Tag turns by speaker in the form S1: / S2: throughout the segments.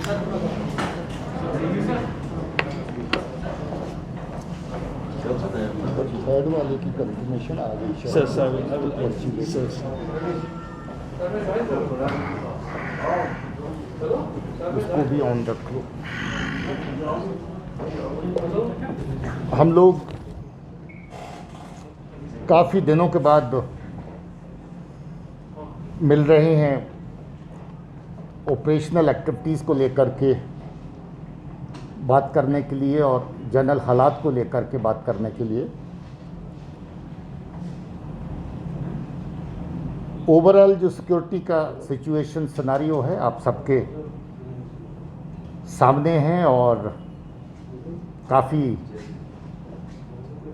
S1: Third वाले की confirmation आ गई
S2: सर सर
S1: उसको भी ऑन रखो। हम लोग काफ़ी दिनों के बाद मिल रहे हैं ऑपरेशनल एक्टिविटीज़ को लेकर के बात करने के लिए और जनरल हालात को लेकर के बात करने के लिए। ओवरऑल जो सिक्योरिटी का सिचुएशन सिनारियो है आप सबके सामने हैं और काफ़ी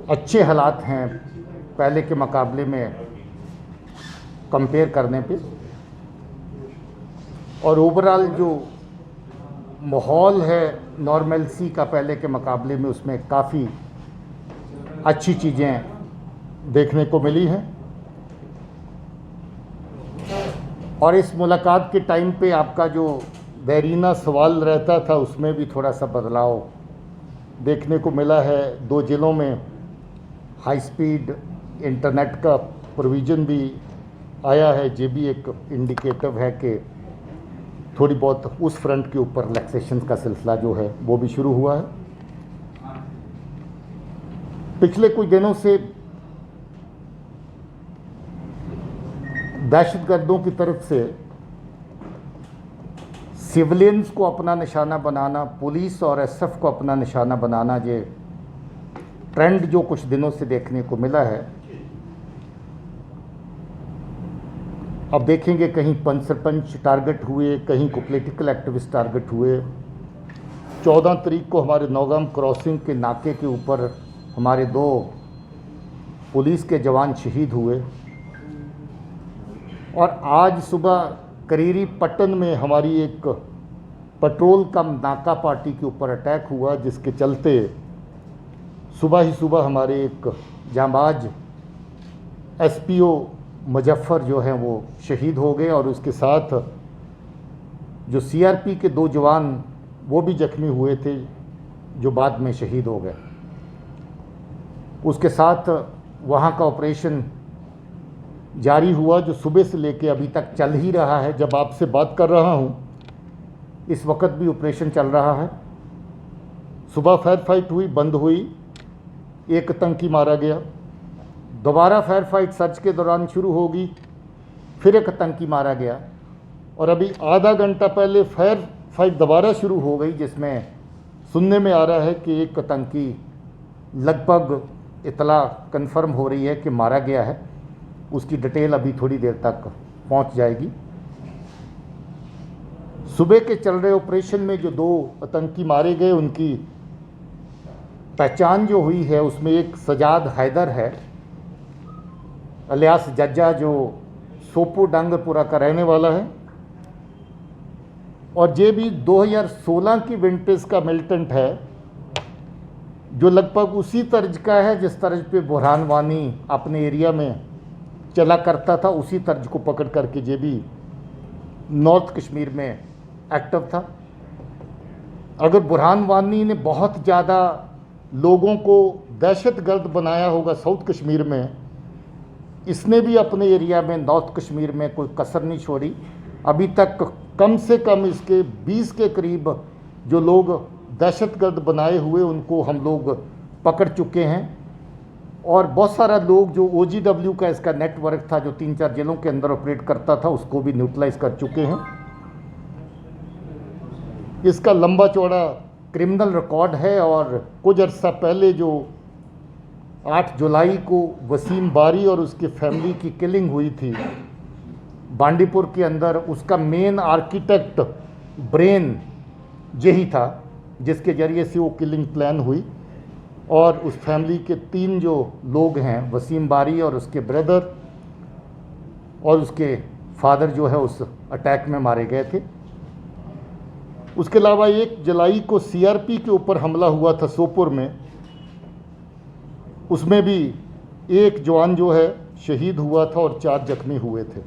S1: अच्छे हालात हैं पहले के मुकाबले में कंपेयर करने पे। और ओवरऑल जो माहौल है नॉर्मलसी का पहले के मुकाबले में, उसमें काफ़ी अच्छी चीज़ें देखने को मिली हैं। और इस मुलाकात के टाइम पे आपका जो देरीना सवाल रहता था उसमें भी थोड़ा सा बदलाव देखने को मिला है। 2 ज़िलों में हाई स्पीड इंटरनेट का प्रोविज़न भी आया है, ये भी एक इंडिकेटिव है कि थोड़ी बहुत उस फ्रंट के ऊपर रिलैक्सेशन का सिलसिला जो है वो भी शुरू हुआ है। पिछले कुछ दिनों से दहशतगर्दों की तरफ से सिविलियंस को अपना निशाना बनाना, पुलिस और एसएफ को अपना निशाना बनाना, ये ट्रेंड जो कुछ दिनों से देखने को मिला है। अब देखेंगे कहीं पंच सरपंच टारगेट हुए, कहीं को पॉलिटिकल एक्टिविस्ट टारगेट हुए। 14 तारीख को हमारे नौगाम क्रॉसिंग के नाके के ऊपर हमारे 2 पुलिस के जवान शहीद हुए। और आज सुबह करीरी पट्टन में हमारी एक पेट्रोल कम नाका पार्टी के ऊपर अटैक हुआ, जिसके चलते सुबह ही सुबह हमारे एक जांबाज एसपीओ मुजफ्फर जो हैं वो शहीद हो गए। और उसके साथ जो सीआरपी के 2 जवान वो भी जख्मी हुए थे, जो बाद में शहीद हो गए। उसके साथ वहाँ का ऑपरेशन जारी हुआ जो सुबह से लेके अभी तक चल ही रहा है। जब आपसे बात कर रहा हूँ इस वक्त भी ऑपरेशन चल रहा है। सुबह फायर फाइट हुई, बंद हुई, एक आतंकी मारा गया। दोबारा फायर फाइट सर्च के दौरान शुरू होगी, फिर एक आतंकी मारा गया। और अभी आधा घंटा पहले फायर फाइट दोबारा शुरू हो गई, जिसमें सुनने में आ रहा है कि एक आतंकी लगभग इतला कंफर्म हो रही है कि मारा गया है। उसकी डिटेल अभी थोड़ी देर तक पहुंच जाएगी। सुबह के चल रहे ऑपरेशन में जो 2 आतंकी मारे गए, उनकी पहचान जो हुई है उसमें एक सजाद हैदर है अलियास जज्जा, जो सोपो डांगरपुरा का रहने वाला है। और ये भी 2016 की विंटेज का मिलिटेंट है, जो लगभग उसी तर्ज का है जिस तर्ज पे बुरहान वानी अपने एरिया में चला करता था। उसी तर्ज को पकड़ करके ये भी नॉर्थ कश्मीर में एक्टिव था। अगर बुरहान वानी ने बहुत ज़्यादा लोगों को दहशतगर्द बनाया होगा साउथ कश्मीर में, इसने भी अपने एरिया में नॉर्थ कश्मीर में कोई कसर नहीं छोड़ी। अभी तक कम से कम इसके 20 के करीब जो लोग दहशतगर्द बनाए हुए उनको हम लोग पकड़ चुके हैं। और बहुत सारा लोग जो OGW का इसका नेटवर्क था, जो 3-4 जिलों के अंदर ऑपरेट करता था, उसको भी न्यूट्रलाइज कर चुके हैं। इसका लंबा चौड़ा क्रिमिनल रिकॉर्ड है। और कुछ अर्सा पहले जो 8 जुलाई को वसीम बारी और उसके फैमिली की किलिंग हुई थी बांडीपुर के अंदर, उसका मेन आर्किटेक्ट ब्रेन यही था जिसके ज़रिए से वो किलिंग प्लान हुई। और उस फैमिली के 3 जो लोग हैं, वसीम बारी और उसके ब्रदर और उसके फादर जो है उस अटैक में मारे गए थे। उसके अलावा 1 जुलाई को सीआरपी के ऊपर हमला हुआ था सोपुर में, उसमें भी 1 जवान जो है शहीद हुआ था और 4 जख्मी हुए थे।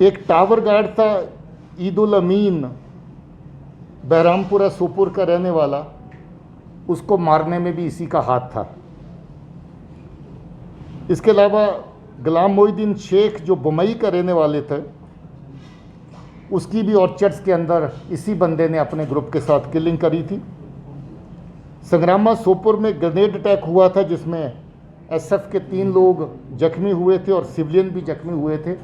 S1: एक टावर गार्ड था ईदुल अमीन बहरामपुरा सोपुर का रहने वाला, उसको मारने में भी इसी का हाथ था। इसके अलावा गुलाम मोहिउद्दीन शेख जो बम्बई का रहने वाले थे, उसकी भी ऑर्चर्ड्स के अंदर इसी बंदे ने अपने ग्रुप के साथ किलिंग करी थी। संग्रामा सोपुर में ग्रेनेड अटैक हुआ था जिसमें एसएफ के 3 लोग जख्मी हुए थे और सिविलियन भी जख्मी हुए थे,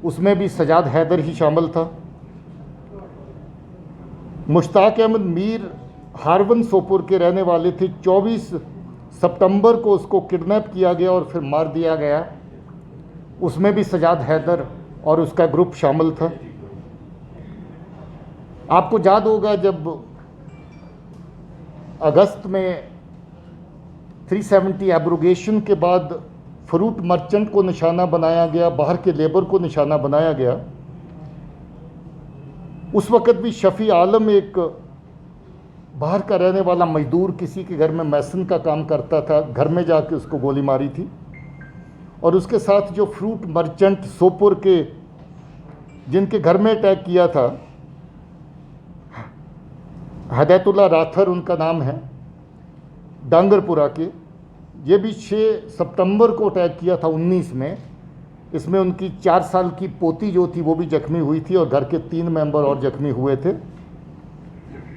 S1: उसमें भी सजाद हैदर ही शामिल था। मुश्ताक अहमद मीर हारवन सोपुर के रहने वाले थे। 24 सितंबर को उसको किडनैप किया गया और फिर मार दिया गया, उसमें भी सजाद हैदर और उसका ग्रुप शामिल था। आपको याद होगा जब अगस्त में 370 एब्रोगेशन के बाद फ्रूट मर्चेंट को निशाना बनाया गया, बाहर के लेबर को निशाना बनाया गया, उस वक़्त भी शफ़ी आलम एक बाहर का रहने वाला मजदूर किसी के घर में मैसन का काम करता था, घर में जाके उसको गोली मारी थी। और उसके साथ जो फ्रूट मर्चेंट सोपुर के जिनके घर में अटैक किया था, हदैतुल्ला राथर उनका नाम है, डांगरपुरा के, ये भी 6 सितंबर को अटैक किया था 19 में। इसमें उनकी 4 साल की पोती जो थी वो भी जख्मी हुई थी और घर के 3 मेंबर और जख्मी हुए थे।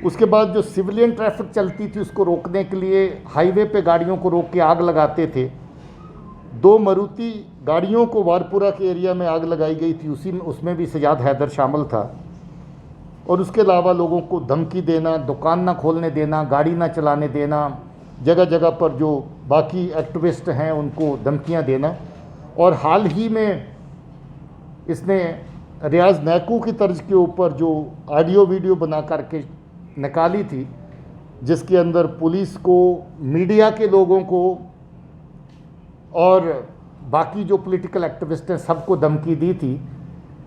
S1: उसके बाद जो सिविलियन ट्रैफिक चलती थी उसको रोकने के लिए हाईवे पे गाड़ियों को रोक के आग लगाते थे। 2 मारुति गाड़ियों को वारपुरा के एरिया में आग लगाई गई थी, उसी में उसमें भी सजाद हैदर शामिल था। और उसके अलावा लोगों को धमकी देना, दुकान ना खोलने देना, गाड़ी ना चलाने देना, जगह जगह पर जो बाकी एक्टिविस्ट हैं उनको धमकियां देना। और हाल ही में इसने रियाज नैकू की तर्ज के ऊपर जो ऑडियो वीडियो बना करके निकाली थी, जिसके अंदर पुलिस को, मीडिया के लोगों को और बाकी जो पॉलिटिकल एक्टिविस्ट हैं सबको धमकी दी थी,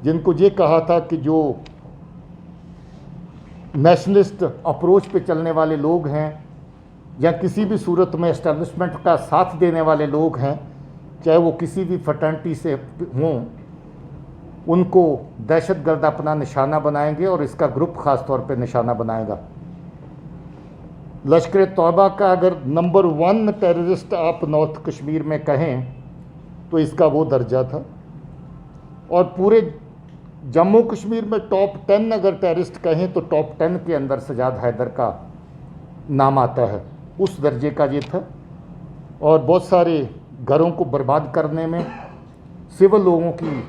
S1: जिनको ये कहा था कि जो नेशनलिस्ट अप्रोच पे चलने वाले लोग हैं या किसी भी सूरत में एस्टेब्लिशमेंट का साथ देने वाले लोग हैं, चाहे वो किसी भी फ्रैटर्निटी से हों, उनको दहशतगर्द अपना निशाना बनाएंगे और इसका ग्रुप ख़ास तौर पे निशाना बनाएगा। लश्कर तौबा का अगर नंबर 1 टेररिस्ट आप नॉर्थ कश्मीर में कहें तो इसका वो दर्जा था। और पूरे जम्मू कश्मीर में टॉप 10 अगर टेररिस्ट कहें तो टॉप 10 के अंदर सजाद हैदर का नाम आता है, उस दर्जे का ये था। और बहुत सारे घरों को बर्बाद करने में, सिविल लोगों की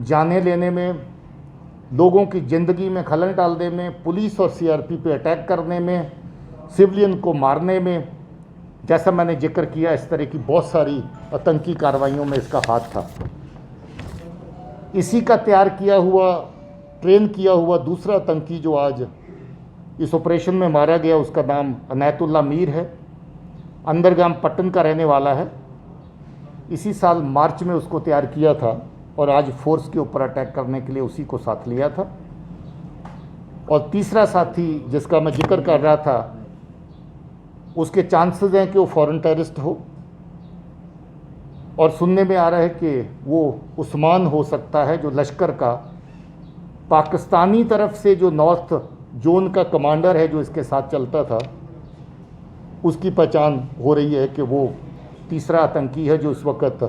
S1: जानें लेने में, लोगों की ज़िंदगी में खलल डालने में, पुलिस और सीआरपी पे अटैक करने में, सिविलियन को मारने में, जैसा मैंने जिक्र किया, इस तरह की बहुत सारी आतंकी कार्रवाइयों में इसका हाथ था। इसी का तैयार किया हुआ, ट्रेन किया हुआ दूसरा आतंकी जो आज इस ऑपरेशन में मारा गया, उसका नाम अनैतुल्ला मीर है, अंदरगाम पट्टन का रहने वाला है। इसी साल मार्च में उसको तैयार किया था और आज फोर्स के ऊपर अटैक करने के लिए उसी को साथ लिया था। और तीसरा साथी जिसका मैं जिक्र कर रहा था, उसके चांसेस हैं कि वो फॉरेन टेररिस्ट हो, और सुनने में आ रहा है कि वो उस्मान हो सकता है, जो लश्कर का पाकिस्तानी तरफ से जो नॉर्थ जोन का कमांडर है जो इसके साथ चलता था, उसकी पहचान हो रही है कि वो तीसरा आतंकी है जो इस वक्त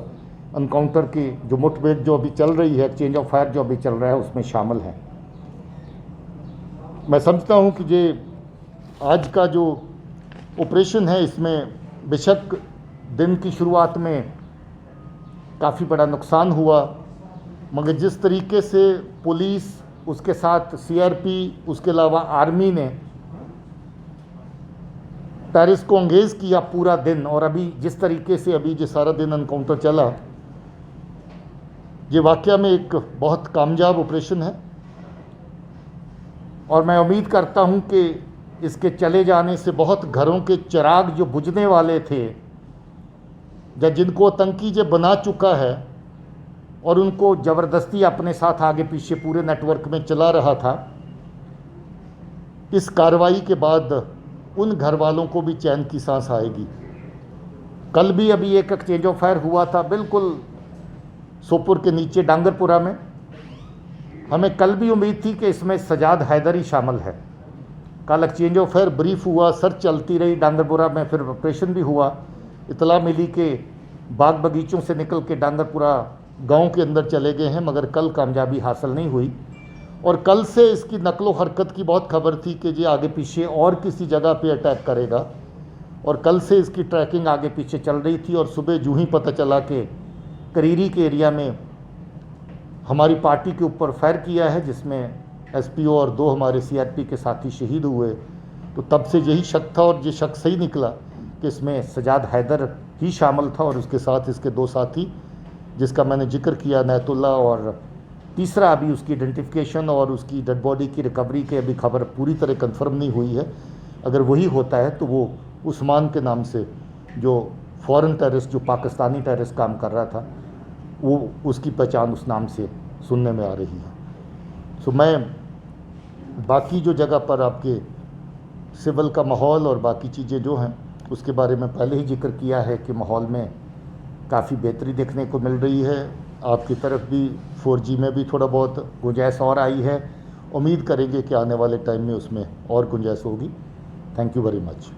S1: अनकाउंटर की जो मुठभेड़ जो अभी चल रही है, एक्सचेंज ऑफ फायर जो अभी चल रहा है, उसमें शामिल है। मैं समझता हूँ कि ये आज का जो ऑपरेशन है, इसमें बेशक दिन की शुरुआत में काफ़ी बड़ा नुकसान हुआ, मगर जिस तरीके से पुलिस, उसके साथ सीआरपी, उसके अलावा आर्मी ने टेररिस्ट को एंगेज किया पूरा दिन, और अभी जिस तरीके से अभी जो सारा दिन एनकाउंटर चला, ये वाकया में एक बहुत कामयाब ऑपरेशन है। और मैं उम्मीद करता हूँ कि इसके चले जाने से बहुत घरों के चिराग जो बुझने वाले थे, या जिनको आतंकी जो बना चुका है और उनको ज़बरदस्ती अपने साथ आगे पीछे पूरे नेटवर्क में चला रहा था, इस कार्रवाई के बाद उन घर वालों को भी चैन की सांस आएगी। कल भी अभी एक एक्सचेंज ऑफ फायर हुआ था बिल्कुल सोपुर के नीचे डांगरपुरा में, हमें कल भी उम्मीद थी कि इसमें सजाद हैदरी शामिल है। कल एक्सचेंज ऑफ फायर ब्रीफ हुआ, सर्च चलती रही, डांगरपुरा में फिर ऑपरेशन भी हुआ। इतला मिली कि बाग बगीचों से निकल के डांगरपुरा गांव के अंदर चले गए हैं, मगर कल कामयाबी हासिल नहीं हुई। और कल से इसकी नकलो हरकत की बहुत खबर थी कि ये आगे पीछे और किसी जगह पे अटैक करेगा, और कल से इसकी ट्रैकिंग आगे पीछे चल रही थी। और सुबह जूँ ही पता चला कि करीरी के एरिया में हमारी पार्टी के ऊपर फायर किया है, जिसमें एसपीओ और 2 हमारे सीआरपी के साथी शहीद हुए, तो तब से यही शक था और ये शक सही निकला कि इसमें सजाद हैदर ही शामिल था और उसके साथ इसके 2 साथी, जिसका मैंने जिक्र किया, नैतुल्ला, और तीसरा अभी उसकी आइडेंटिफिकेशन और उसकी डेड बॉडी की रिकवरी की अभी खबर पूरी तरह कंफर्म नहीं हुई है। अगर वही होता है तो वो उस्मान के नाम से, जो फॉरेन टेररिस्ट, जो पाकिस्तानी टेररिस्ट काम कर रहा था, वो उसकी पहचान उस नाम से सुनने में आ रही है। सो मैं बाकी जो जगह पर आपके सिविल का माहौल और बाकी चीज़ें जो हैं उसके बारे में पहले ही जिक्र किया है कि माहौल में काफ़ी बेहतरी देखने को मिल रही है। आपकी तरफ भी 4G में भी थोड़ा बहुत गुंजाइश और आई है। उम्मीद करेंगे कि आने वाले टाइम में उसमें और गुंजाइश होगी। Thank you very much.